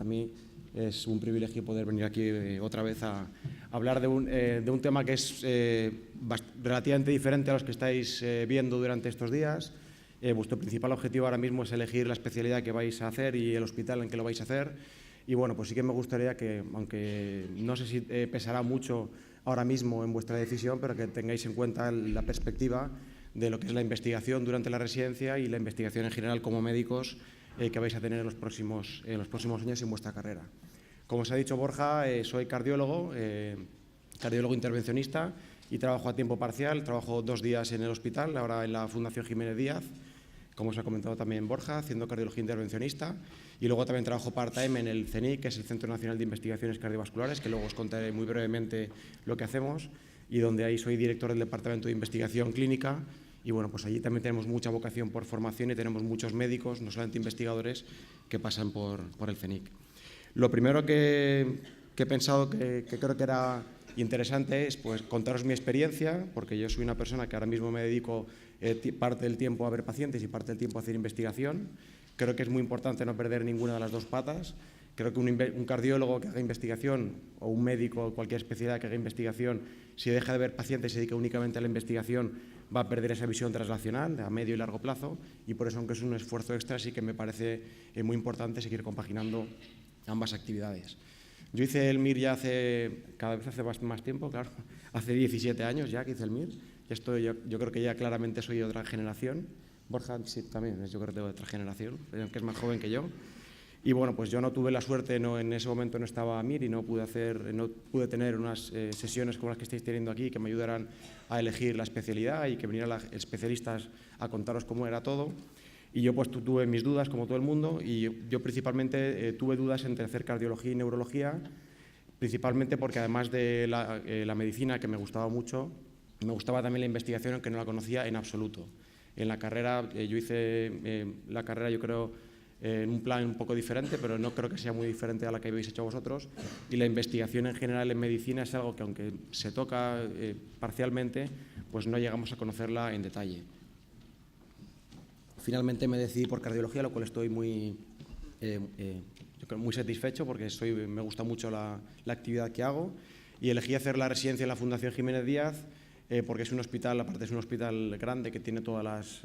para mí es un privilegio poder venir aquí otra vez a hablar de un tema que es relativamente diferente a los que estáis viendo durante estos días. Vuestro principal objetivo ahora mismo es elegir la especialidad que vais a hacer y el hospital en que lo vais a hacer. Y bueno, pues sí que me gustaría que, aunque no sé si pesará mucho ahora mismo en vuestra decisión, pero que tengáis en cuenta la perspectiva de lo que es la investigación durante la residencia y la investigación en general como médicos que vais a tener en los próximos años en vuestra carrera. Como os ha dicho Borja, soy cardiólogo intervencionista y trabajo a tiempo parcial. Trabajo 2 días en el hospital, ahora en la Fundación Jiménez Díaz, como os ha comentado también Borja, haciendo cardiología intervencionista. Y luego también trabajo part-time en el CENIC, que es el Centro Nacional de Investigaciones Cardiovasculares, que luego os contaré muy brevemente lo que hacemos, y donde ahí soy director del Departamento de Investigación Clínica. Y bueno, pues allí también tenemos mucha vocación por formación y tenemos muchos médicos, no solamente investigadores, que pasan por el CENIC. Lo primero que he pensado que creo que era interesante es pues, contaros mi experiencia, porque yo soy una persona que ahora mismo me dedico parte del tiempo a ver pacientes y parte del tiempo a hacer investigación. Creo que es muy importante no perder ninguna de las dos patas. Creo que un cardiólogo que haga investigación o un médico o cualquier especialidad que haga investigación, si deja de ver pacientes y se dedica únicamente a la investigación, va a perder esa visión translacional a medio y largo plazo, y por eso, aunque es un esfuerzo extra, sí que me parece muy importante seguir compaginando ambas actividades. Yo hice el MIR ya cada vez hace más tiempo, claro, hace 17 años ya que hice el MIR. Yo creo que ya claramente soy de otra generación. Borja sí, también, yo creo que de otra generación, que es más joven que yo. Y bueno, pues yo no tuve la suerte, en ese momento no estaba MIR y no pude tener unas sesiones como las que estáis teniendo aquí que me ayudaran a elegir la especialidad y que vinieran especialistas a contaros cómo era todo. Y yo pues tuve mis dudas, como todo el mundo, y yo principalmente tuve dudas entre hacer cardiología y neurología, principalmente porque además de la medicina, que me gustaba mucho, me gustaba también la investigación, aunque no la conocía en absoluto. En la carrera, yo hice la carrera, yo creo, en un plan un poco diferente, pero no creo que sea muy diferente a la que habéis hecho vosotros, y la investigación en general en medicina es algo que, aunque se toca parcialmente, pues no llegamos a conocerla en detalle. Finalmente me decidí por cardiología, lo cual estoy muy satisfecho porque me gusta mucho la actividad que hago, y elegí hacer la residencia en la Fundación Jiménez Díaz porque es un hospital, aparte es un hospital grande que tiene todas las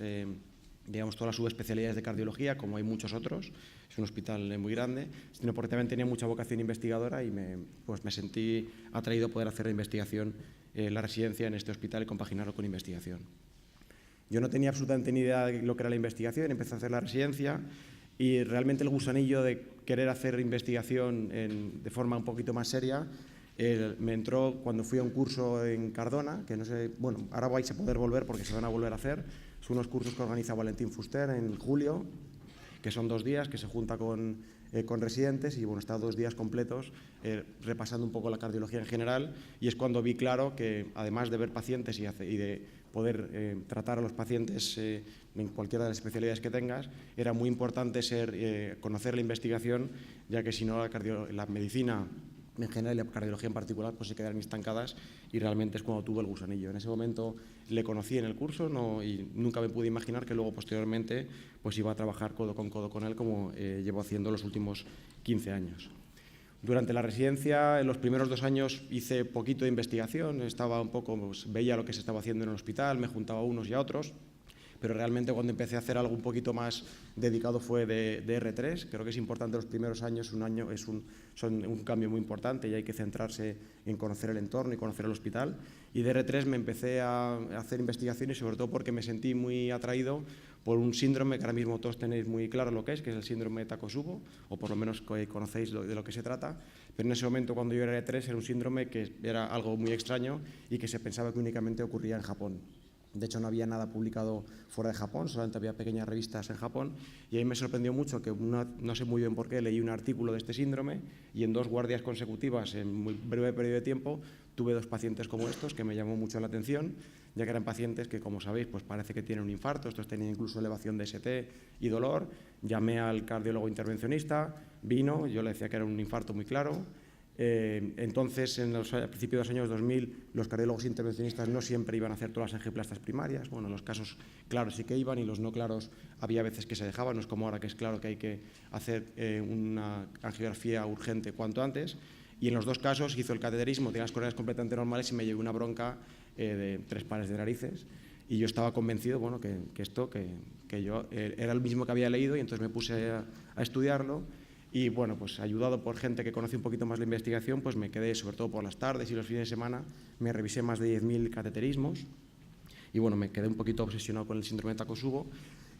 subespecialidades de cardiología, como hay muchos otros. Es un hospital muy grande, sino porque también tenía mucha vocación investigadora y me sentí atraído a poder hacer la investigación, la residencia en este hospital y compaginarlo con investigación. Yo no tenía absolutamente ni idea de lo que era la investigación, empecé a hacer la residencia y realmente el gusanillo de querer hacer investigación de forma un poquito más seria me entró cuando fui a un curso en Cardona, que no sé, bueno, ahora vais a poder volver porque se van a volver a hacer. Son unos cursos que organiza Valentín Fuster en julio, que son 2 días, que se junta con residentes y bueno, está 2 días completos repasando un poco la cardiología en general, y es cuando vi claro que además de ver pacientes y de poder tratar a los pacientes en cualquiera de las especialidades que tengas, era muy importante conocer la investigación, ya que si no la medicina en general y la cardiología en particular pues se quedaron estancadas, y realmente es cuando tuve el gusanillo. En ese momento le conocí en el curso y nunca me pude imaginar que luego posteriormente pues iba a trabajar codo con él como llevo haciendo los últimos 15 años. Durante la residencia, en los primeros 2 años hice poquito de investigación, estaba un poco, pues, veía lo que se estaba haciendo en el hospital, me juntaba a unos y a otros, pero realmente cuando empecé a hacer algo un poquito más dedicado fue de R3. Creo que es importante los primeros años, son un cambio muy importante y hay que centrarse en conocer el entorno y conocer el hospital. Y de R3 me empecé a hacer investigaciones, sobre todo porque me sentí muy atraído por un síndrome que ahora mismo todos tenéis muy claro lo que es el síndrome de Takotsubo, o por lo menos conocéis de lo que se trata. Pero en ese momento, cuando yo era R3, era un síndrome que era algo muy extraño y que se pensaba que únicamente ocurría en Japón. De hecho, no había nada publicado fuera de Japón, solamente había pequeñas revistas en Japón, y ahí me sorprendió mucho que, no sé muy bien por qué, leí un artículo de este síndrome y en 2 guardias consecutivas, en muy breve periodo de tiempo, tuve 2 pacientes como estos que me llamó mucho la atención, ya que eran pacientes que, como sabéis, pues parece que tienen un infarto, estos tenían incluso elevación de ST y dolor. Llamé al cardiólogo intervencionista, vino, yo le decía que era un infarto muy claro. Entonces, al principio de los años 2000, los cardiólogos intervencionistas no siempre iban a hacer todas las angioplastas primarias. Bueno, en los casos claros sí que iban y los no claros había veces que se dejaban. No es como ahora que es claro que hay que hacer una angiografía urgente cuanto antes. Y en los dos casos hizo el cateterismo, tenía las coronarias completamente normales y me llevé una bronca de 3 pares de narices. Y yo estaba convencido, bueno, que yo era el mismo que había leído, y entonces me puse a estudiarlo. Y bueno, pues ayudado por gente que conoce un poquito más la investigación, pues me quedé, sobre todo por las tardes y los fines de semana, me revisé más de 10.000 cateterismos y bueno, me quedé un poquito obsesionado con el síndrome de Takotsubo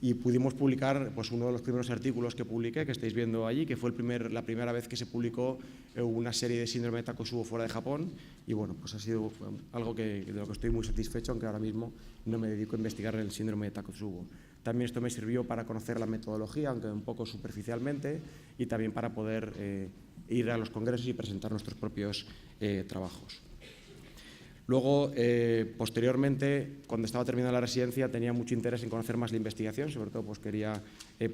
y pudimos publicar pues uno de los primeros artículos que publiqué, que estáis viendo allí, que fue la primera vez que se publicó una serie de síndrome de Takotsubo fuera de Japón, y bueno, pues ha sido algo de lo que estoy muy satisfecho, aunque ahora mismo no me dedico a investigar el síndrome de Takotsubo. También esto me sirvió para conocer la metodología, aunque un poco superficialmente, y también para poder ir a los congresos y presentar nuestros propios trabajos. Luego, posteriormente, cuando estaba terminando la residencia, tenía mucho interés en conocer más la investigación, sobre todo pues quería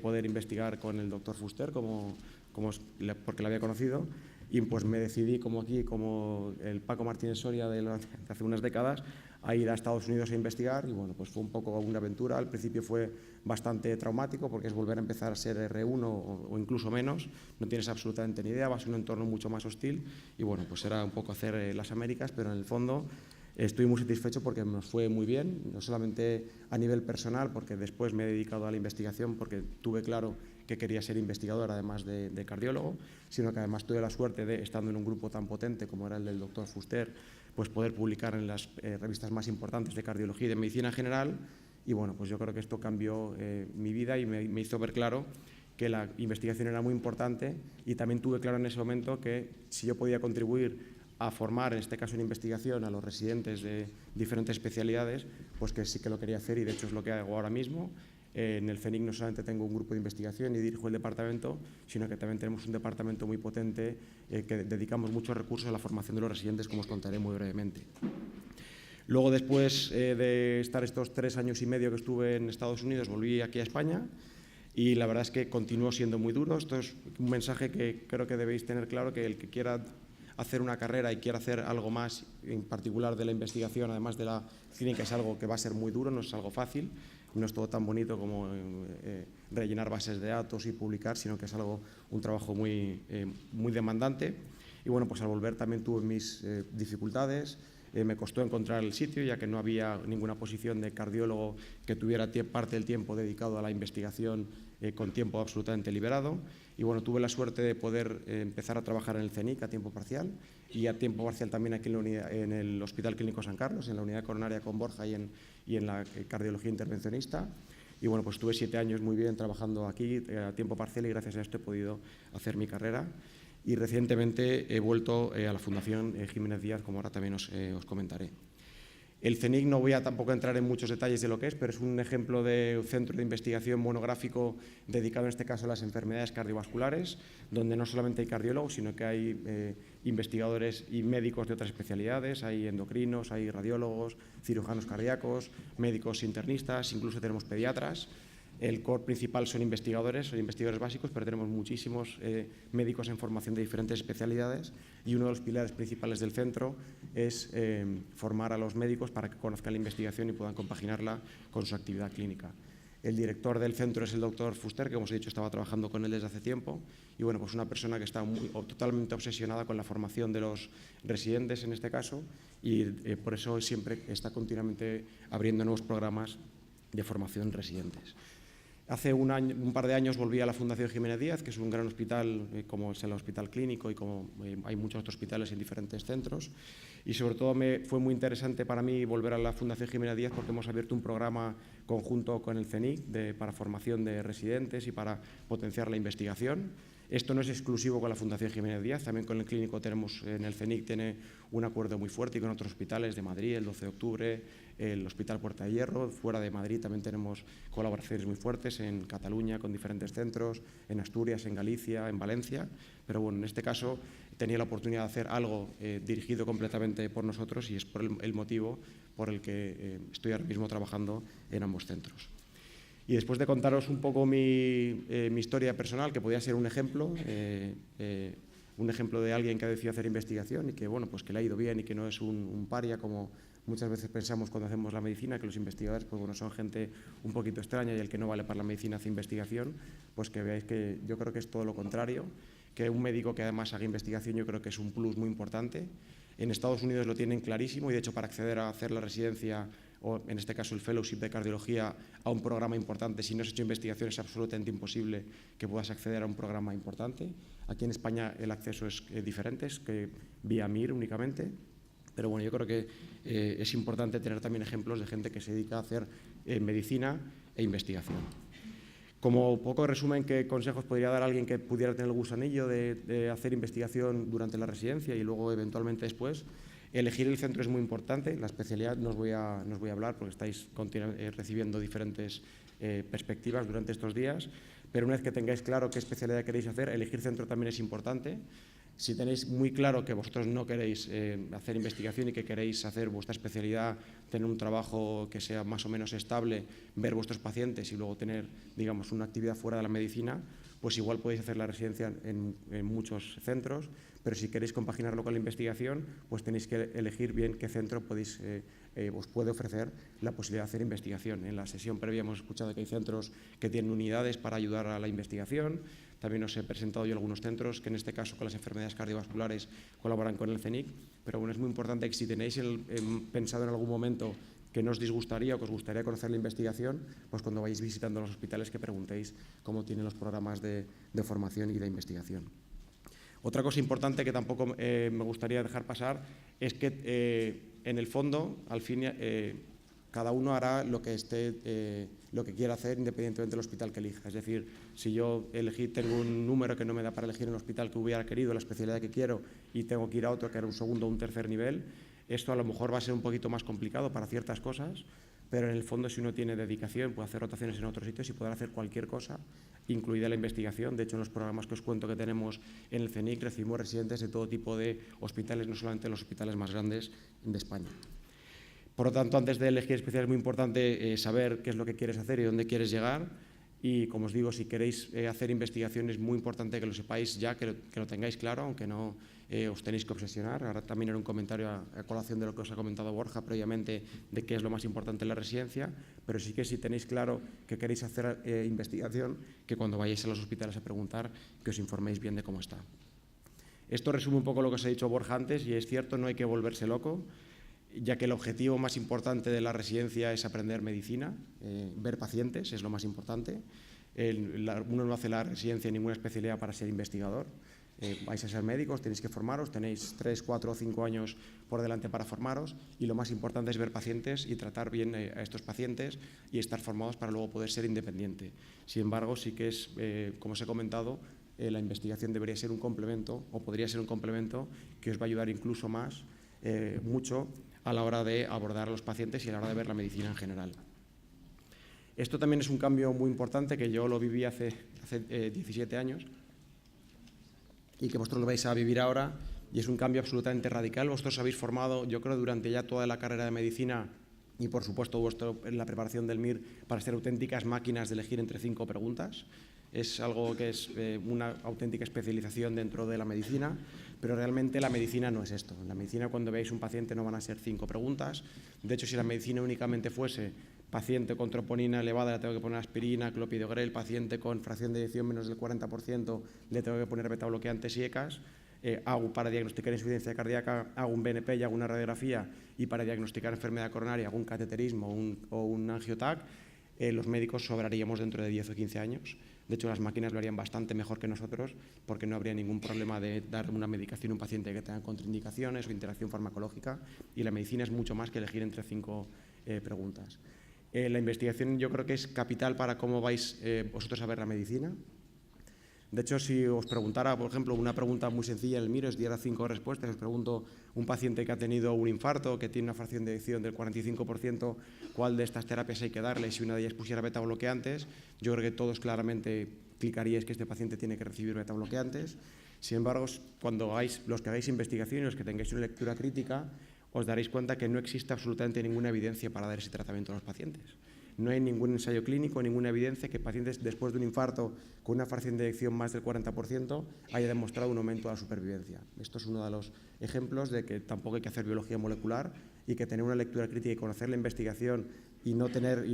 poder investigar con el doctor Fuster, porque lo había conocido, y pues me decidí, como el Paco Martínez Soria de hace unas décadas, a ir a Estados Unidos a investigar, y bueno, pues fue un poco una aventura. Al principio fue bastante traumático porque es volver a empezar a ser R1 o incluso menos, no tienes absolutamente ni idea, vas a un entorno mucho más hostil, y bueno, pues era un poco hacer las Américas, pero en el fondo estoy muy satisfecho porque nos fue muy bien, no solamente a nivel personal, porque después me he dedicado a la investigación porque tuve claro que quería ser investigador además de cardiólogo, sino que además tuve la suerte de, estando en un grupo tan potente como era el del doctor Fuster, pues poder publicar en las revistas más importantes de cardiología y de medicina en general. Y bueno, pues yo creo que esto cambió mi vida y me hizo ver claro que la investigación era muy importante, y también tuve claro en ese momento que si yo podía contribuir a formar, en este caso en investigación, a los residentes de diferentes especialidades, pues que sí que lo quería hacer, y de hecho es lo que hago ahora mismo. En el CENIC no solamente tengo un grupo de investigación y dirijo el departamento, sino que también tenemos un departamento muy potente que dedicamos muchos recursos a la formación de los residentes, como os contaré muy brevemente. Luego, después de estar estos 3 años y medio que estuve en Estados Unidos, volví aquí a España, y la verdad es que continuó siendo muy duro. Esto es un mensaje que creo que debéis tener claro, que el que quiera hacer una carrera y quiera hacer algo más, en particular de la investigación, además de la clínica, es algo que va a ser muy duro, no es algo fácil. No es todo tan bonito como rellenar bases de datos y publicar, sino que es un trabajo muy demandante. Y bueno, pues al volver también tuve mis dificultades. Me costó encontrar el sitio, ya que no había ninguna posición de cardiólogo que tuviera parte del tiempo dedicado a la investigación con tiempo absolutamente liberado. Y bueno, tuve la suerte de poder empezar a trabajar en el CENIC a tiempo parcial, y a tiempo parcial también aquí en el Hospital Clínico San Carlos, en la unidad coronaria con Borja y en la cardiología intervencionista. Y bueno, pues estuve 7 años muy bien trabajando aquí a tiempo parcial, y gracias a esto he podido hacer mi carrera. Y recientemente he vuelto a la Fundación Jiménez Díaz, como ahora también os comentaré. El CENIC no voy a tampoco entrar en muchos detalles de lo que es, pero es un ejemplo de un centro de investigación monográfico dedicado en este caso a las enfermedades cardiovasculares, donde no solamente hay cardiólogos, sino que hay investigadores y médicos de otras especialidades, hay endocrinos, hay radiólogos, cirujanos cardíacos, médicos internistas, incluso tenemos pediatras. El core principal son investigadores básicos, pero tenemos muchísimos médicos en formación de diferentes especialidades, y uno de los pilares principales del centro es formar a los médicos para que conozcan la investigación y puedan compaginarla con su actividad clínica. El director del centro es el doctor Fuster, que como os he dicho estaba trabajando con él desde hace tiempo, y bueno, pues una persona que está totalmente obsesionada con la formación de los residentes en este caso, y por eso siempre está continuamente abriendo nuevos programas de formación en residentes. Hace un par de años volví a la Fundación Jiménez Díaz, que es un gran hospital, como es el Hospital Clínico y como hay muchos otros hospitales en diferentes centros. Y sobre todo fue muy interesante para mí volver a la Fundación Jiménez Díaz, porque hemos abierto un programa conjunto con el CENIC para formación de residentes y para potenciar la investigación. Esto no es exclusivo con la Fundación Jiménez Díaz, también con el clínico en el CENIC tiene un acuerdo muy fuerte, y con otros hospitales de Madrid, el 12 de octubre, el Hospital Puerta de Hierro. Fuera de Madrid también tenemos colaboraciones muy fuertes, en Cataluña con diferentes centros, en Asturias, en Galicia, en Valencia. Pero bueno, en este caso tenía la oportunidad de hacer algo dirigido completamente por nosotros, y es por el motivo por el que estoy ahora mismo trabajando en ambos centros. Y después de contaros un poco mi historia personal, que podía ser un ejemplo, un ejemplo de alguien que ha decidido hacer investigación y que, bueno, pues que le ha ido bien y que no es un paria, como muchas veces pensamos cuando hacemos la medicina, que los investigadores, pues bueno, son gente un poquito extraña y el que no vale para la medicina hace investigación, pues que veáis que yo creo que es todo lo contrario, que un médico que además haga investigación yo creo que es un plus muy importante. En Estados Unidos lo tienen clarísimo y de hecho para acceder a hacer la residencia o en este caso el fellowship de cardiología a un programa importante, si no has hecho investigación es absolutamente imposible que puedas acceder a un programa importante. Aquí en España el acceso es diferente, es que vía MIR únicamente, pero bueno, yo creo que es importante tener también ejemplos de gente que se dedica a hacer medicina e investigación. Como poco resumen, ¿qué consejos podría dar a alguien que pudiera tener el gusanillo de hacer investigación durante la residencia y luego eventualmente después? Elegir el centro es muy importante, la especialidad no os voy a hablar porque estáis recibiendo diferentes perspectivas durante estos días, pero una vez que tengáis claro qué especialidad queréis hacer, elegir centro también es importante. Si tenéis muy claro que vosotros no queréis hacer investigación y que queréis hacer vuestra especialidad, tener un trabajo que sea más o menos estable, ver vuestros pacientes y luego tener, digamos, una actividad fuera de la medicina, pues igual podéis hacer la residencia en muchos centros, pero si queréis compaginarlo con la investigación, pues tenéis que elegir bien qué centro os puede ofrecer la posibilidad de hacer investigación. En la sesión previa hemos escuchado que hay centros que tienen unidades para ayudar a la investigación. También os he presentado yo algunos centros que en este caso con las enfermedades cardiovasculares colaboran con el CENIC, pero bueno, es muy importante que si tenéis pensado en algún momento que no os disgustaría o que os gustaría conocer la investigación, pues cuando vayáis visitando los hospitales que preguntéis cómo tienen los programas de formación y de investigación. Otra cosa importante que tampoco me gustaría dejar pasar es que en el fondo, al fin, cada uno hará lo que quiera hacer independientemente del hospital que elija. Es decir, si yo tengo un número que no me da para elegir el hospital que hubiera querido, la especialidad que quiero, y tengo que ir a otro que era un segundo o un tercer nivel, esto a lo mejor va a ser un poquito más complicado para ciertas cosas, pero en el fondo si uno tiene dedicación puede hacer rotaciones en otros sitios y poder hacer cualquier cosa, incluida la investigación. De hecho, en los programas que os cuento que tenemos en el CENIC recibimos residentes de todo tipo de hospitales, no solamente los hospitales más grandes de España. Por lo tanto, antes de elegir especial es muy importante saber qué es lo que quieres hacer y dónde quieres llegar. Y, como os digo, si queréis hacer investigación es muy importante que lo sepáis ya, que lo tengáis claro, aunque no os tenéis que obsesionar. Ahora también era un comentario a colación de lo que os ha comentado Borja previamente de qué es lo más importante en la residencia, pero sí que si tenéis claro que queréis hacer investigación, que cuando vayáis a los hospitales a preguntar, que os informéis bien de cómo está. Esto resume un poco lo que os ha dicho Borja antes y es cierto, no hay que volverse loco, ya que el objetivo más importante de la residencia es aprender medicina, ver pacientes es lo más importante. Uno no hace la residencia en ninguna especialidad para ser investigador. Vais a ser médicos, tenéis que formaros, tenéis 3, 4 o 5 años por delante para formaros y lo más importante es ver pacientes y tratar bien a estos pacientes y estar formados para luego poder ser independiente. Sin embargo, sí que es, como os he comentado, la investigación debería ser un complemento o podría ser un complemento que os va a ayudar incluso más, mucho, a la hora de abordar a los pacientes y a la hora de ver la medicina en general. Esto también es un cambio muy importante que yo lo viví hace 17 años y que vosotros lo vais a vivir ahora y es un cambio absolutamente radical. Vosotros habéis formado, yo creo, durante ya toda la carrera de medicina y, por supuesto, en la preparación del MIR para ser auténticas máquinas de elegir entre 5 preguntas. Es algo que es una auténtica especialización dentro de la medicina, pero realmente la medicina no es esto. En la medicina, cuando veáis un paciente, no van a ser 5 preguntas. De hecho, si la medicina únicamente fuese paciente con troponina elevada, le tengo que poner aspirina, clopidogrel, paciente con fracción de eyección menos del 40%, le tengo que poner betabloqueantes y ECAs, hago para diagnosticar insuficiencia cardíaca, hago un BNP y hago una radiografía, y para diagnosticar enfermedad coronaria hago un cateterismo o un angiotac, los médicos sobraríamos dentro de 10 o 15 años. De hecho, las máquinas lo harían bastante mejor que nosotros porque no habría ningún problema de dar una medicación a un paciente que tenga contraindicaciones o interacción farmacológica, y la medicina es mucho más que elegir entre 5 preguntas. La investigación yo creo que es capital para cómo vais vosotros a ver la medicina. De hecho, si os preguntara, por ejemplo, una pregunta muy sencilla en el MIR, os diera 5 respuestas, os pregunto, un paciente que ha tenido un infarto, que tiene una fracción de eyección del 45%, ¿cuál de estas terapias hay que darle? Si una de ellas pusiera betabloqueantes, yo creo que todos claramente clicaríais que este paciente tiene que recibir betabloqueantes. Sin embargo, cuando los que hagáis investigación y los que tengáis una lectura crítica, os daréis cuenta que no existe absolutamente ninguna evidencia para dar ese tratamiento a los pacientes. no hay ningún ensayo clínico, ninguna evidencia que pacientes después de un infarto con una fracción de eyección más del 40% haya demostrado un aumento de la supervivencia. Esto es uno de los ejemplos de que tampoco hay que hacer biología molecular y que tener una lectura crítica y conocer la investigación y no tener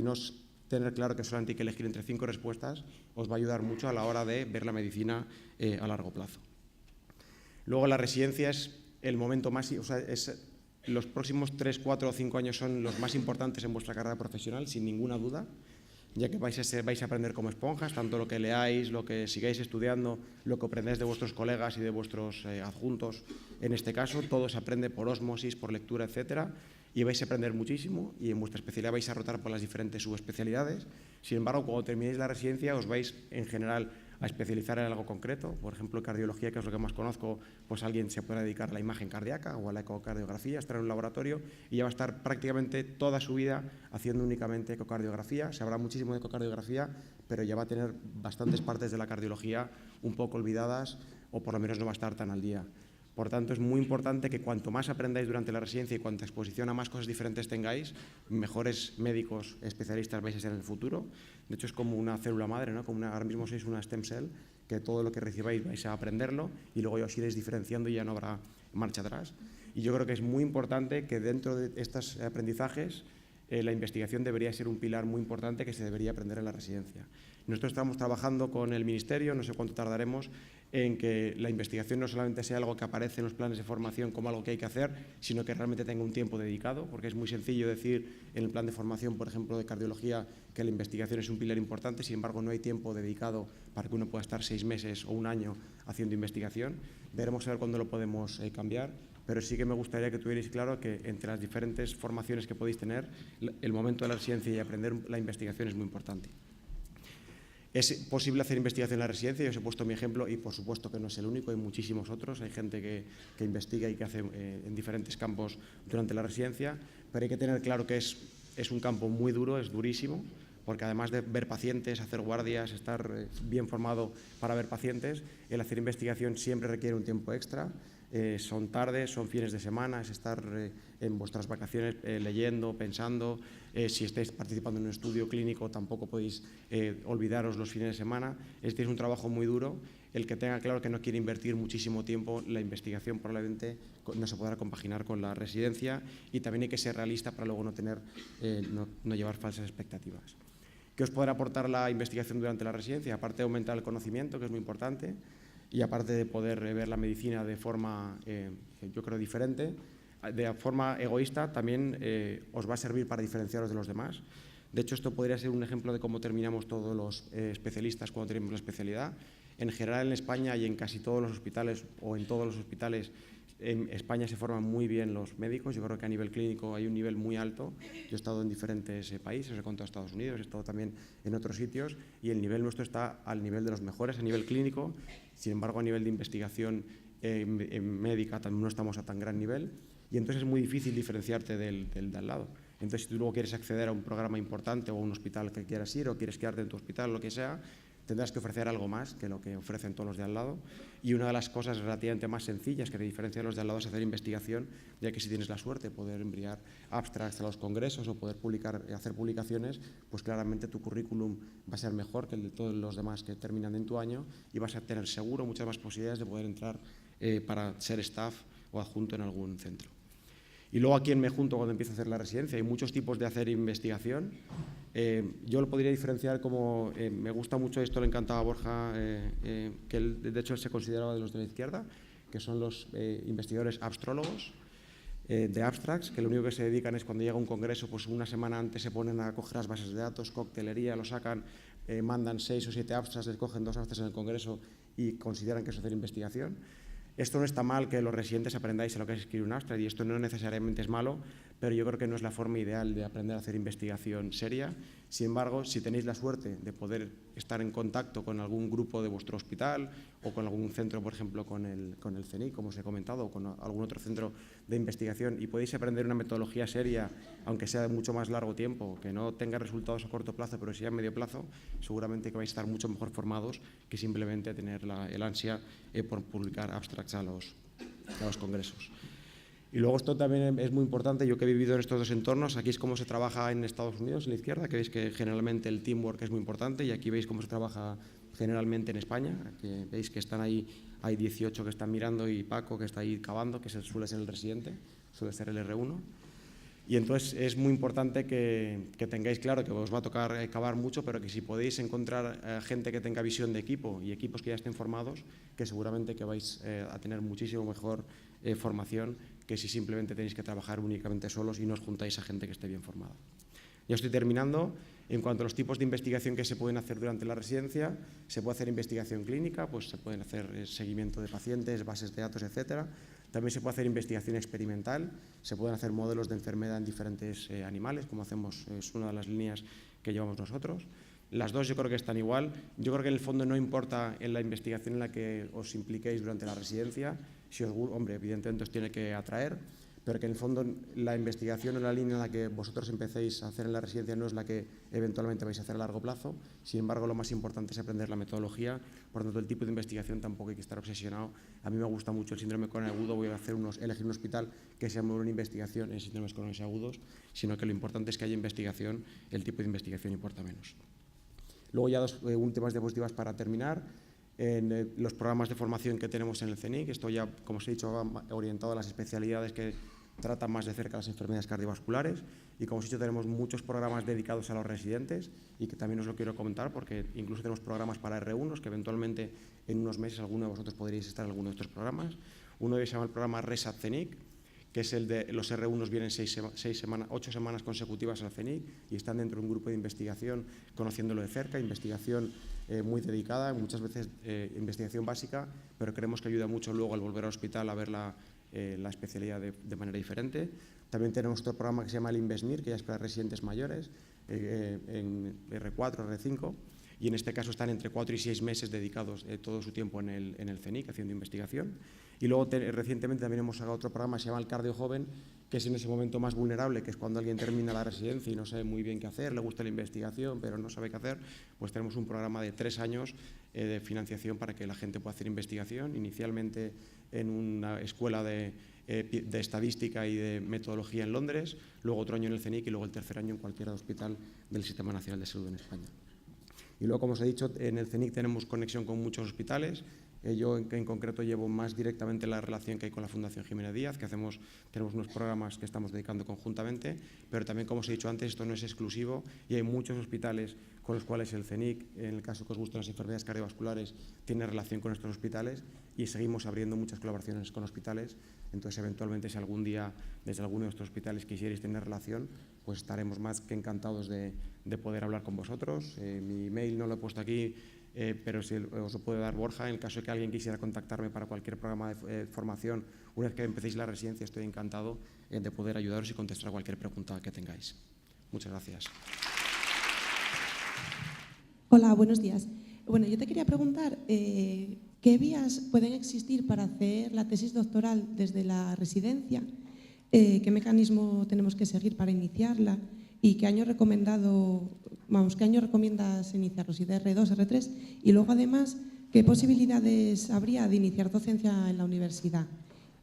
claro que solamente hay que elegir entre 5 respuestas os va a ayudar mucho a la hora de ver la medicina a largo plazo. Luego la residencia es el momento más, los próximos 3, 4 o 5 años son los más importantes en vuestra carrera profesional, sin ninguna duda, ya que vais a aprender como esponjas, tanto lo que leáis, lo que sigáis estudiando, lo que aprendáis de vuestros colegas y de vuestros adjuntos. En este caso, todo se aprende por ósmosis, por lectura, etcétera, y vais a aprender muchísimo y en vuestra especialidad vais a rotar por las diferentes subespecialidades. Sin embargo, cuando terminéis la residencia os vais en general a especializar en algo concreto. Por ejemplo, cardiología, que es lo que más conozco, pues alguien se puede dedicar a la imagen cardíaca o a la ecocardiografía, estar en un laboratorio y ya va a estar prácticamente toda su vida haciendo únicamente ecocardiografía. Se habla muchísimo de ecocardiografía, pero ya va a tener bastantes partes de la cardiología un poco olvidadas o por lo menos no va a estar tan al día. Por tanto, es muy importante que cuanto más aprendáis durante la residencia y cuanta exposición a más cosas diferentes tengáis, mejores médicos especialistas vais a ser en el futuro. De hecho, es como una célula madre, ¿no? Ahora mismo sois una stem cell, que todo lo que recibáis vais a aprenderlo y luego ya os iréis diferenciando y ya no habrá marcha atrás. Y yo creo que es muy importante que dentro de estos aprendizajes la investigación debería ser un pilar muy importante que se debería aprender en la residencia. Nosotros estamos trabajando con el Ministerio, no sé cuánto tardaremos, en que la investigación no solamente sea algo que aparece en los planes de formación como algo que hay que hacer, sino que realmente tenga un tiempo dedicado, porque es muy sencillo decir en el plan de formación, por ejemplo, de cardiología, que la investigación es un pilar importante, sin embargo no hay tiempo dedicado para que uno pueda estar 6 meses o un año haciendo investigación. Veremos a ver cuándo lo podemos cambiar, pero sí que me gustaría que tuvierais claro que entre las diferentes formaciones que podéis tener, el momento de la residencia y aprender la investigación es muy importante. ¿Es posible hacer investigación en la residencia? Yo os he puesto mi ejemplo y por supuesto que no es el único, hay muchísimos otros, hay gente que investiga y que hace en diferentes campos durante la residencia, pero hay que tener claro que es un campo muy duro, es durísimo, porque además de ver pacientes, hacer guardias, estar bien formado para ver pacientes, el hacer investigación siempre requiere un tiempo extra. Son tardes, son fines de semana, es estar en vuestras vacaciones leyendo, pensando. Si estáis participando en un estudio clínico tampoco podéis olvidaros los fines de semana. Es un trabajo muy duro. El que tenga claro que no quiere invertir muchísimo tiempo, la investigación probablemente no se podrá compaginar con la residencia y también hay que ser realista para luego no llevar falsas expectativas. ¿Qué os podrá aportar la investigación durante la residencia? Aparte de aumentar el conocimiento, que es muy importante, y aparte de poder ver la medicina de forma, yo creo, diferente, de forma egoísta, también os va a servir para diferenciaros de los demás. De hecho, esto podría ser un ejemplo de cómo terminamos todos los especialistas cuando tenemos la especialidad. En general, en España y en casi todos los hospitales, o en todos los hospitales, en España se forman muy bien los médicos. Yo creo que a nivel clínico hay un nivel muy alto. Yo he estado en diferentes países, he contado Estados Unidos, he estado también en otros sitios y el nivel nuestro está al nivel de los mejores a nivel clínico. Sin embargo, a nivel de investigación médica también no estamos a tan gran nivel y entonces es muy difícil diferenciarte del de al lado. Entonces, si tú luego quieres acceder a un programa importante o a un hospital que quieras ir o quieres quedarte en tu hospital o lo que sea, tendrás que ofrecer algo más que lo que ofrecen todos los de al lado. Y una de las cosas relativamente más sencillas que te diferencian los de al lado es hacer investigación, ya que si tienes la suerte de poder enviar abstracts a los congresos o poder hacer publicaciones, pues claramente tu currículum va a ser mejor que el de todos los demás que terminan en tu año y vas a tener seguro muchas más posibilidades de poder entrar para ser staff o adjunto en algún centro. Y luego a quién me junto cuando empiezo a hacer la residencia. Hay muchos tipos de hacer investigación. Yo lo podría diferenciar como, me gusta mucho, esto le encantaba a Borja, que él, de hecho él se consideraba de los de la izquierda, que son los investigadores abstrólogos, de abstracts, que lo único que se dedican es cuando llega un congreso, pues una semana antes se ponen a coger las bases de datos, coctelería, lo sacan, mandan 6 o 7 abstracts, les cogen 2 abstracts en el congreso y consideran que es hacer investigación. Esto no está mal que los residentes aprendáis a lo que es escribir un abstract y esto no necesariamente es malo, pero yo creo que no es la forma ideal de aprender a hacer investigación seria. Sin embargo, si tenéis la suerte de poder estar en contacto con algún grupo de vuestro hospital o con algún centro, por ejemplo, con el CENIC, como os he comentado, o con algún otro centro de investigación y podéis aprender una metodología seria, aunque sea de mucho más largo tiempo, que no tenga resultados a corto plazo, pero sí a medio plazo, seguramente que vais a estar mucho mejor formados que simplemente tener el ansia por publicar abstracts a los congresos. Y luego esto también es muy importante, yo que he vivido en estos dos entornos, aquí es cómo se trabaja en Estados Unidos, en la izquierda, que veis que generalmente el teamwork es muy importante, y aquí veis cómo se trabaja generalmente en España, que veis que están ahí, hay 18 que están mirando y Paco que está ahí cavando, que suele ser el residente, suele ser el R1. Y entonces es muy importante que tengáis claro que os va a tocar cavar mucho, pero que si podéis encontrar gente que tenga visión de equipo y equipos que ya estén formados, que seguramente que vais a tener muchísimo mejor formación que si simplemente tenéis que trabajar únicamente solos y no os juntáis a gente que esté bien formada. Ya estoy terminando. En cuanto a los tipos de investigación que se pueden hacer durante la residencia, se puede hacer investigación clínica, pues se pueden hacer seguimiento de pacientes, bases de datos, etcétera. También se puede hacer investigación experimental, se pueden hacer modelos de enfermedad en diferentes animales, como hacemos, es una de las líneas que llevamos nosotros. Las dos yo creo que están igual. Yo creo que en el fondo no importa en la investigación en la que os impliquéis durante la residencia, si os, hombre, evidentemente os tiene que atraer, pero que en el fondo la investigación o la línea en la que vosotros empecéis a hacer en la residencia no es la que eventualmente vais a hacer a largo plazo. Sin embargo, lo más importante es aprender la metodología. Por lo tanto, el tipo de investigación tampoco hay que estar obsesionado. A mí me gusta mucho el síndrome coronario agudo. Voy a elegir un hospital que se llame una investigación en síndromes coronarios agudos, sino que lo importante es que haya investigación. El tipo de investigación importa menos. Luego ya dos últimas diapositivas para terminar. En los programas de formación que tenemos en el CENIC, esto ya, como os he dicho, va orientado a las especialidades que tratan más de cerca las enfermedades cardiovasculares, y como os he dicho, tenemos muchos programas dedicados a los residentes y que también os lo quiero comentar porque incluso tenemos programas para R1s que eventualmente en unos meses alguno de vosotros podréis estar en alguno de estos programas. Uno de ellos se llama el programa RESAT CENIC, que es el de los R1s vienen 8 semanas consecutivas al CENIC y están dentro de un grupo de investigación conociéndolo de cerca, investigación muy dedicada, muchas veces investigación básica, pero creemos que ayuda mucho luego al volver al hospital a ver la especialidad de manera diferente. También tenemos otro programa que se llama el INVESMIR, que ya es para residentes mayores, en R4, R5, y en este caso están entre 4 y 6 meses dedicados todo su tiempo en el CENIC haciendo investigación. Y luego recientemente también hemos sacado otro programa que se llama el Cardio Joven, que es en ese momento más vulnerable, que es cuando alguien termina la residencia y no sabe muy bien qué hacer, le gusta la investigación, pero no sabe qué hacer. Pues tenemos un programa de 3 años de financiación para que la gente pueda hacer investigación, inicialmente en una escuela de estadística y de metodología en Londres, luego otro año en el CENIC y luego el tercer año en cualquier hospital del Sistema Nacional de Salud en España. Y luego, como os he dicho, en el CENIC tenemos conexión con muchos hospitales. Yo en concreto llevo más directamente la relación que hay con la Fundación Jiménez Díaz, que tenemos unos programas que estamos dedicando conjuntamente, pero también, como os he dicho antes, esto no es exclusivo y hay muchos hospitales con los cuales el CENIC, en el caso que os gustan las enfermedades cardiovasculares, tiene relación con estos hospitales y seguimos abriendo muchas colaboraciones con hospitales. Entonces, eventualmente, si algún día desde alguno de estos hospitales quisierais tener relación, pues estaremos más que encantados de poder hablar con vosotros. Mi email no lo he puesto aquí, pero si os lo puede dar Borja, en el caso de que alguien quisiera contactarme para cualquier programa de formación, una vez que empecéis la residencia, estoy encantado de poder ayudaros y contestar a cualquier pregunta que tengáis. Muchas gracias. Hola, buenos días. Bueno, yo te quería preguntar, ¿qué vías pueden existir para hacer la tesis doctoral desde la residencia? ¿Qué mecanismo tenemos que seguir para iniciarla? ¿Y qué año qué año recomiendas iniciarlo? ¿Si de R2, R3? Y luego, además, ¿qué posibilidades habría de iniciar docencia en la universidad?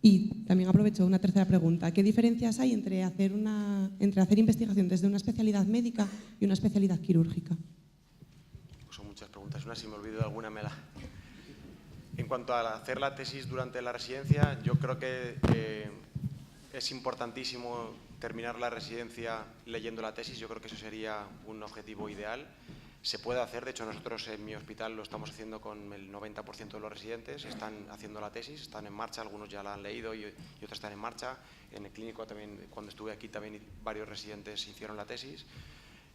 Y también aprovecho una tercera pregunta. ¿Qué diferencias hay entre hacer investigación desde una especialidad médica y una especialidad quirúrgica? Son muchas preguntas. Una, si me olvido de alguna, me la... En cuanto a hacer la tesis durante la residencia, yo creo que es importantísimo terminar la residencia leyendo la tesis. Yo creo que eso sería un objetivo ideal. Se puede hacer, de hecho nosotros en mi hospital lo estamos haciendo con el 90% de los residentes, están haciendo la tesis, están en marcha, algunos ya la han leído y otros están en marcha. En el clínico también, cuando estuve aquí, también varios residentes hicieron la tesis.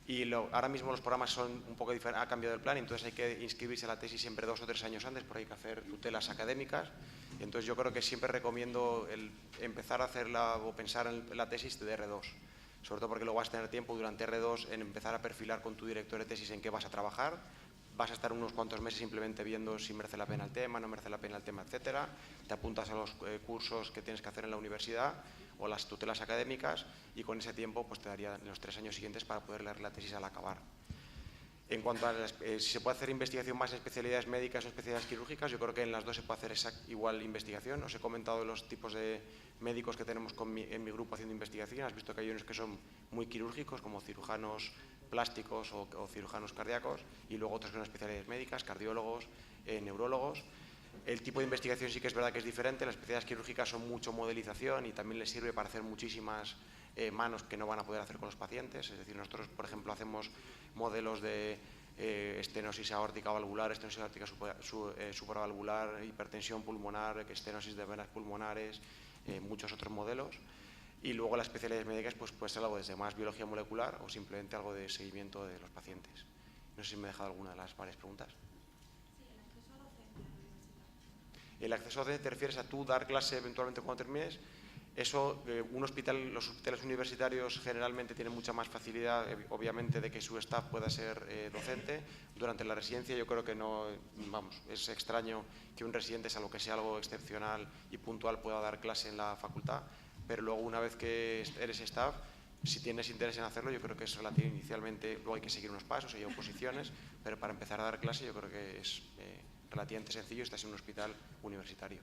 Y ahora mismo los programas son un poco diferentes, ha cambiado el plan, entonces hay que inscribirse a la tesis siempre 2 o 3 años antes, porque hay que hacer tutelas académicas. Entonces yo creo que siempre recomiendo empezar a hacerla o pensar en la tesis de R2, sobre todo porque luego vas a tener tiempo durante R2 en empezar a perfilar con tu director de tesis en qué vas a trabajar. Vas a estar unos cuantos meses simplemente viendo si merece la pena el tema, no merece la pena el tema, etcétera. Te apuntas a los cursos que tienes que hacer en la universidad o las tutelas académicas y con ese tiempo pues te daría los 3 años siguientes para poder leer la tesis al acabar. En cuanto a si se puede hacer investigación más en especialidades médicas o especialidades quirúrgicas, yo creo que en las dos se puede hacer igual investigación. Os he comentado los tipos de médicos que tenemos en mi grupo haciendo investigación. Has visto que hay unos que son muy quirúrgicos, como cirujanos plásticos o cirujanos cardíacos, y luego otros que son especialidades médicas, cardiólogos, neurólogos. El tipo de investigación sí que es verdad que es diferente. Las especialidades quirúrgicas son mucho modelización y también les sirve para hacer muchísimas manos que no van a poder hacer con los pacientes. Es decir, nosotros, por ejemplo, hacemos modelos de estenosis aórtica valvular, estenosis aórtica supravalvular, hipertensión pulmonar, estenosis de venas pulmonares, muchos otros modelos. Y luego las especialidades médicas pues puede ser algo desde más biología molecular o simplemente algo de seguimiento de los pacientes. No sé si me he dejado alguna de las varias preguntas. El acceso a docente, ¿te refieres a tú dar clase eventualmente cuando termines? Eso, los hospitales universitarios generalmente tienen mucha más facilidad, obviamente, de que su staff pueda ser docente. Durante la residencia yo creo que no, vamos, es extraño que un residente, salvo que sea algo excepcional y puntual, pueda dar clase en la facultad, pero luego una vez que eres staff, si tienes interés en hacerlo, yo creo que es relativo inicialmente, luego hay que seguir unos pasos, hay oposiciones, pero para empezar a dar clase yo creo que es relativamente sencillo, estás en un hospital universitario.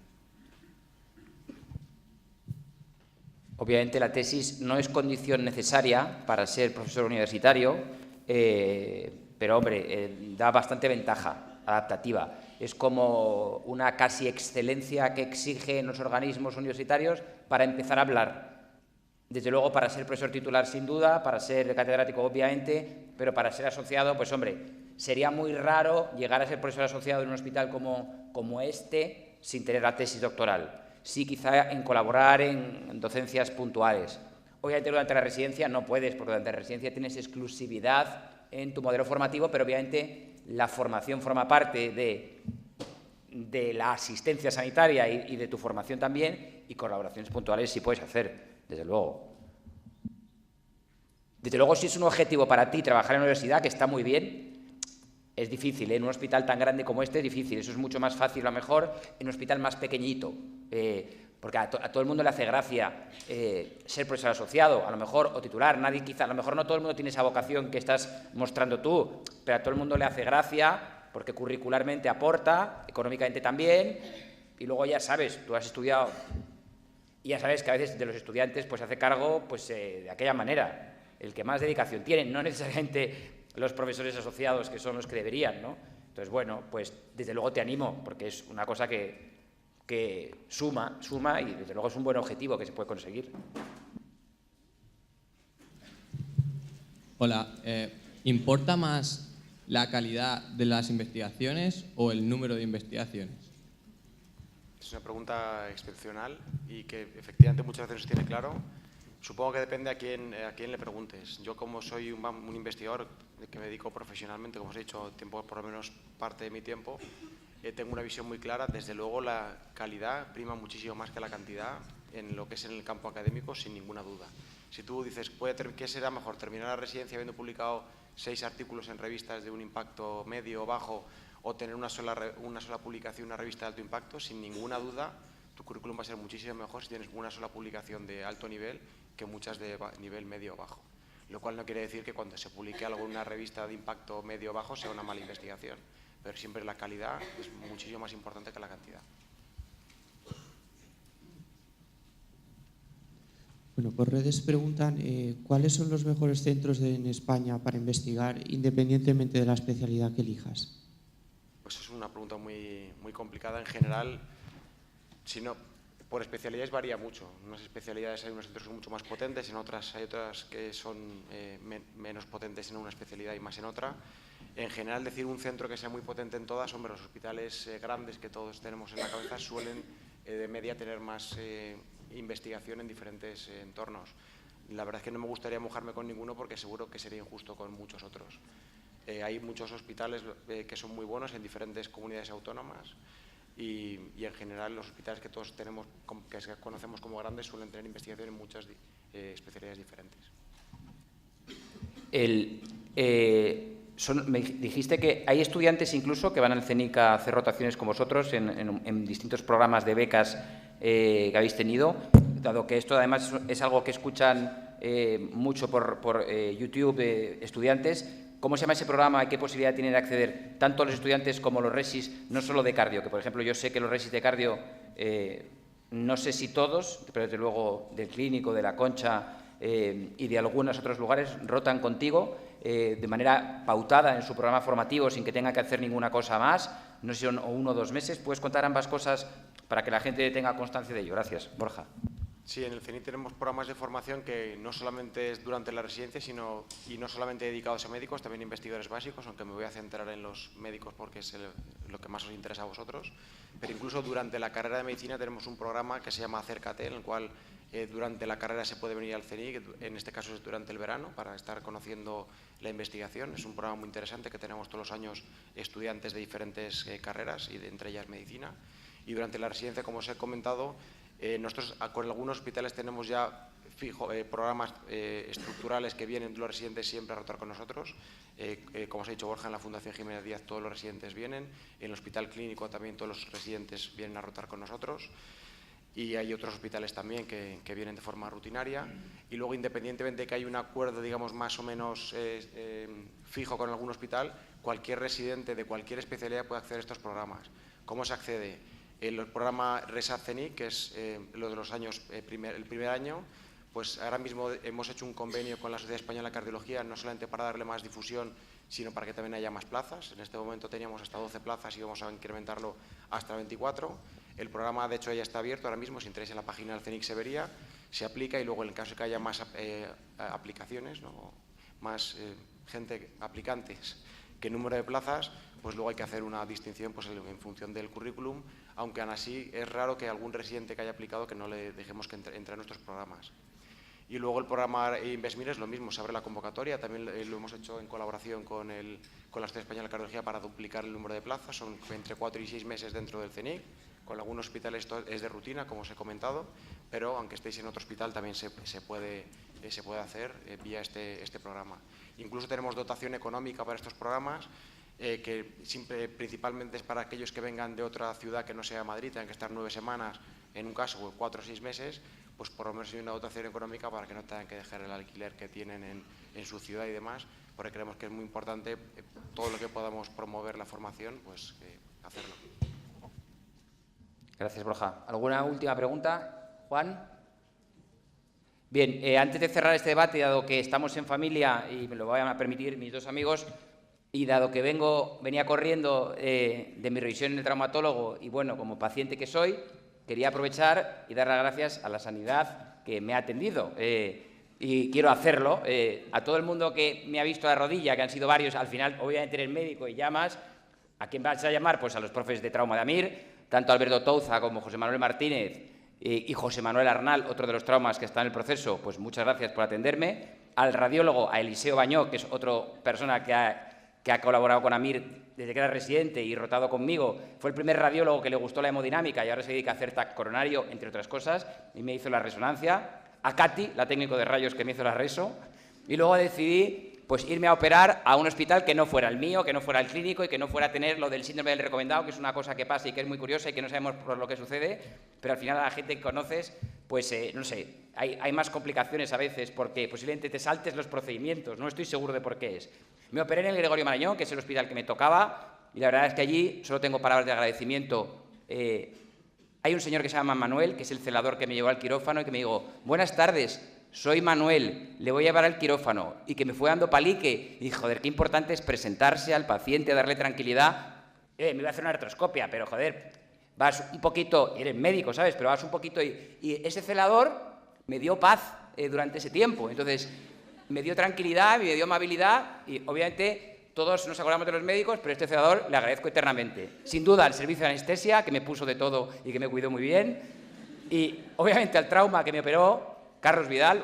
Obviamente la tesis no es condición necesaria para ser profesor universitario, pero hombre, da bastante ventaja adaptativa. Es como una casi excelencia que exigen los organismos universitarios para empezar a hablar. Desde luego para ser profesor titular sin duda, para ser catedrático obviamente, pero para ser asociado, pues hombre, sería muy raro llegar a ser profesor asociado en un hospital como este sin tener la tesis doctoral. Sí, quizá en colaborar en docencias puntuales. Obviamente durante la residencia no puedes, porque durante la residencia tienes exclusividad en tu modelo formativo, pero obviamente la formación forma parte de la asistencia sanitaria y de tu formación también, y colaboraciones puntuales sí puedes hacer, desde luego. Desde luego, si es un objetivo para ti trabajar en la universidad, que está muy bien, es difícil, ¿eh? En un hospital tan grande como este es difícil. Eso es mucho más fácil, a lo mejor, en un hospital más pequeñito. Porque a todo el mundo le hace gracia ser profesor asociado, a lo mejor, o titular. Nadie, quizá, a lo mejor no todo el mundo tiene esa vocación que estás mostrando tú, pero a todo el mundo le hace gracia porque curricularmente aporta, económicamente también, y luego ya sabes, tú has estudiado y ya sabes que a veces de los estudiantes pues se hace cargo pues, de aquella manera, el que más dedicación tiene, no necesariamente los profesores asociados, que son los que deberían, ¿no? Entonces, bueno, pues desde luego te animo, porque es una cosa que suma y desde luego es un buen objetivo que se puede conseguir. Hola, ¿importa más la calidad de las investigaciones o el número de investigaciones? Es una pregunta excepcional y que efectivamente muchas veces se tiene claro. Supongo que depende a quién le preguntes. Yo, como soy un investigador que me dedico profesionalmente, como os he dicho, por lo menos parte de mi tiempo, tengo una visión muy clara. Desde luego la calidad prima muchísimo más que la cantidad en lo que es en el campo académico, sin ninguna duda. Si tú dices, ¿qué será mejor? ¿Terminar la residencia habiendo publicado 6 artículos en revistas de un impacto medio o bajo, o tener una sola publicación en una revista de alto impacto? Sin ninguna duda, tu currículum va a ser muchísimo mejor si tienes una sola publicación de alto nivel que muchas de nivel medio o bajo. Lo cual no quiere decir que cuando se publique algo en una revista de impacto medio o bajo sea una mala investigación, pero siempre la calidad es muchísimo más importante que la cantidad. Bueno, por redes preguntan ¿cuáles son los mejores centros en España para investigar independientemente de la especialidad que elijas? Pues es una pregunta muy complicada. En general, por especialidades varía mucho. En unas especialidades hay unos centros que son mucho más potentes, en otras hay otras que son menos potentes en una especialidad y más en otra. En general, decir un centro que sea muy potente en todas, hombre, los hospitales grandes que todos tenemos en la cabeza suelen de media tener más investigación en diferentes entornos. La verdad es que no me gustaría mojarme con ninguno porque seguro que sería injusto con muchos otros. Hay muchos hospitales que son muy buenos en diferentes comunidades autónomas y en general los hospitales que todos tenemos, que conocemos como grandes, suelen tener investigación en muchas especialidades diferentes. Me dijiste que hay estudiantes incluso que van al CENIC a hacer rotaciones con vosotros en distintos programas de becas que habéis tenido, dado que esto además es algo que escuchan mucho por YouTube estudiantes. ¿Cómo se llama ese programa y qué posibilidad tienen de acceder tanto los estudiantes como los resis, no solo de cardio? Que, por ejemplo, yo sé que los resis de cardio, no sé si todos, pero desde luego del Clínico, de La Concha y de algunos otros lugares, rotan contigo de manera pautada en su programa formativo sin que tengan que hacer ninguna cosa más. No sé si son 1 o 2 meses. ¿Puedes contar ambas cosas para que la gente tenga constancia de ello? Gracias. Borja. Sí, en el CENIC tenemos programas de formación que no solamente es durante la residencia, y no solamente dedicados a médicos, también investigadores básicos, aunque me voy a centrar en los médicos porque es lo que más os interesa a vosotros. Pero incluso durante la carrera de medicina tenemos un programa que se llama Acércate, en el cual durante la carrera se puede venir al CENIC, en este caso es durante el verano, para estar conociendo la investigación. Es un programa muy interesante que tenemos todos los años estudiantes de diferentes carreras, y entre ellas medicina. Y durante la residencia, como os he comentado, nosotros con algunos hospitales tenemos ya programas estructurales que vienen los residentes siempre a rotar con nosotros. Como os ha dicho Borja, en la Fundación Jiménez Díaz todos los residentes vienen, en el Hospital Clínico también todos los residentes vienen a rotar con nosotros, y hay otros hospitales también que vienen de forma rutinaria. Y luego, independientemente de que hay un acuerdo, digamos, más o menos fijo con algún hospital, cualquier residente de cualquier especialidad puede acceder a estos programas. ¿Cómo se accede? El programa RESAD-CENIC, que es lo de los años, el primer año, pues ahora mismo hemos hecho un convenio con la Sociedad Española de Cardiología, no solamente para darle más difusión, sino para que también haya más plazas. En este momento teníamos hasta 12 plazas y vamos a incrementarlo hasta 24. El programa, de hecho, ya está abierto ahora mismo. Si entráis en la página del CENIC se vería, se aplica, y luego en el caso de que haya más aplicaciones, ¿no?, más aplicantes que número de plazas, pues luego hay que hacer una distinción pues, en función del currículum, aunque aún así es raro que algún residente que haya aplicado que no le dejemos que entre en nuestros programas. Y luego el programa InvestMIR es lo mismo, se abre la convocatoria, también lo hemos hecho en colaboración con la Sociedad Española de Cardiología para duplicar el número de plazas, son entre 4 y 6 meses dentro del CENIC. Con algunos hospitales esto es de rutina, como os he comentado, pero aunque estéis en otro hospital también se puede hacer vía este programa. Incluso tenemos dotación económica para estos programas, que principalmente es para aquellos que vengan de otra ciudad que no sea Madrid, tengan que estar 9 semanas, en un caso 4 o 6 meses, pues por lo menos hay una dotación económica para que no tengan que dejar el alquiler que tienen en su ciudad y demás, porque creemos que es muy importante todo lo que podamos promover la formación, pues hacerlo. Gracias, Borja. ¿Alguna última pregunta, Juan? Bien, antes de cerrar este debate, dado que estamos en familia y me lo van a permitir mis 2 amigos, y dado que venía corriendo de mi revisión en el traumatólogo y, bueno, como paciente que soy, quería aprovechar y dar las gracias a la sanidad que me ha atendido. Y quiero hacerlo. A todo el mundo que me ha visto a la rodilla, que han sido varios, al final, obviamente eres médico y llamas. ¿A quién vas a llamar? Pues a los profes de trauma de AMIR, tanto Alberto Touza como José Manuel Martínez y José Manuel Arnal, otro de los traumas que está en el proceso. Pues muchas gracias por atenderme. Al radiólogo, a Eliseo Bañó, que es otra persona que ha colaborado con AMIR desde que era residente y rotado conmigo. Fue el primer radiólogo que le gustó la hemodinámica y ahora se dedica a hacer TAC coronario, entre otras cosas, y me hizo la resonancia. A Katy, la técnico de rayos que me hizo la reso. Y luego decidí pues irme a operar a un hospital que no fuera el mío, que no fuera el Clínico y que no fuera a tener lo del síndrome del recomendado, que es una cosa que pasa y que es muy curiosa y que no sabemos por lo que sucede, pero al final a la gente que conoces, pues no sé, hay más complicaciones a veces porque posiblemente te saltes los procedimientos, no estoy seguro de por qué es. Me operé en el Gregorio Marañón, que es el hospital que me tocaba, y la verdad es que allí solo tengo palabras de agradecimiento. Hay un señor que se llama Manuel, que es el celador que me llevó al quirófano y que me dijo: buenas tardes, soy Manuel, le voy a llevar al quirófano, y que me fue dando palique. Y dije, joder, qué importante es presentarse al paciente, darle tranquilidad. Me iba a hacer una artroscopia, pero joder, vas un poquito, eres médico, ¿sabes? Pero vas un poquito y ese celador me dio paz durante ese tiempo. Entonces, me dio tranquilidad, me dio amabilidad y obviamente todos nos acordamos de los médicos, pero a este celador le agradezco eternamente. Sin duda al servicio de anestesia, que me puso de todo y que me cuidó muy bien. Y obviamente al trauma que me operó, Carlos Vidal,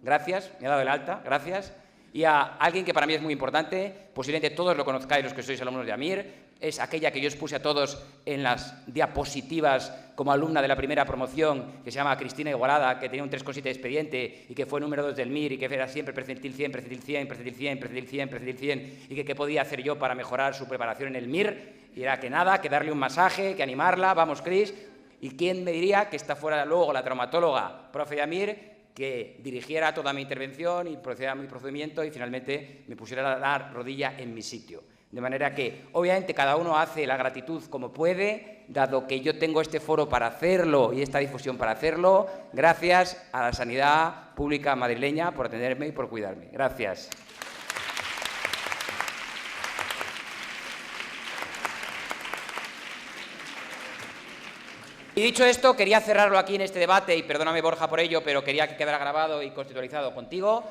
gracias, me ha dado el alta, gracias. Y a alguien que para mí es muy importante, posiblemente todos lo conozcáis los que sois alumnos de AMIR, es aquella que yo os puse a todos en las diapositivas como alumna de la primera promoción, que se llama Cristina Igualada, que tenía un 3,7 de expediente y que fue número 2 del MIR y que era siempre percentil 100, percentil 100, percentil 100, percentil 100, percentil 100, y que qué podía hacer yo para mejorar su preparación en el MIR. Y era que nada, que darle un masaje, que animarla, vamos Cris. ¿Y quién me diría que esta fuera luego la traumatóloga profe de AMIR que dirigiera toda mi intervención y procediera a mi procedimiento y finalmente me pusiera la rodilla en mi sitio. De manera que, obviamente, cada uno hace la gratitud como puede, dado que yo tengo este foro para hacerlo y esta difusión para hacerlo. Gracias a la sanidad pública madrileña por atenderme y por cuidarme. Gracias. Y dicho esto, quería cerrarlo aquí en este debate, y perdóname, Borja, por ello, pero quería que quedara grabado y constitucionalizado contigo.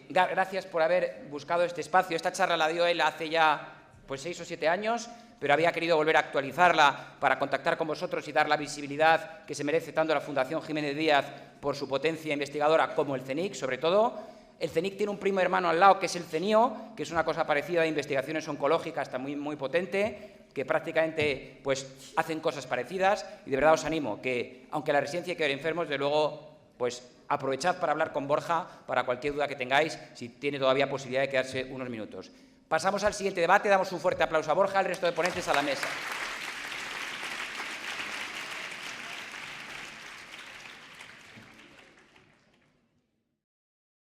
Gracias por haber buscado este espacio. Esta charla la dio él hace ya 6 o 7 años, pero había querido volver a actualizarla para contactar con vosotros y dar la visibilidad que se merece tanto la Fundación Jiménez Díaz por su potencia investigadora como el CENIC, sobre todo. El CENIC tiene un primo hermano al lado, que es el CENIO, que es una cosa parecida de investigaciones oncológicas, está muy potente, que prácticamente hacen cosas parecidas, y de verdad os animo que, aunque la residencia hay que ver enfermos, de luego aprovechad para hablar con Borja para cualquier duda que tengáis, si tiene todavía posibilidad de quedarse unos minutos. Pasamos al siguiente debate, damos un fuerte aplauso a Borja, al resto de ponentes a la mesa.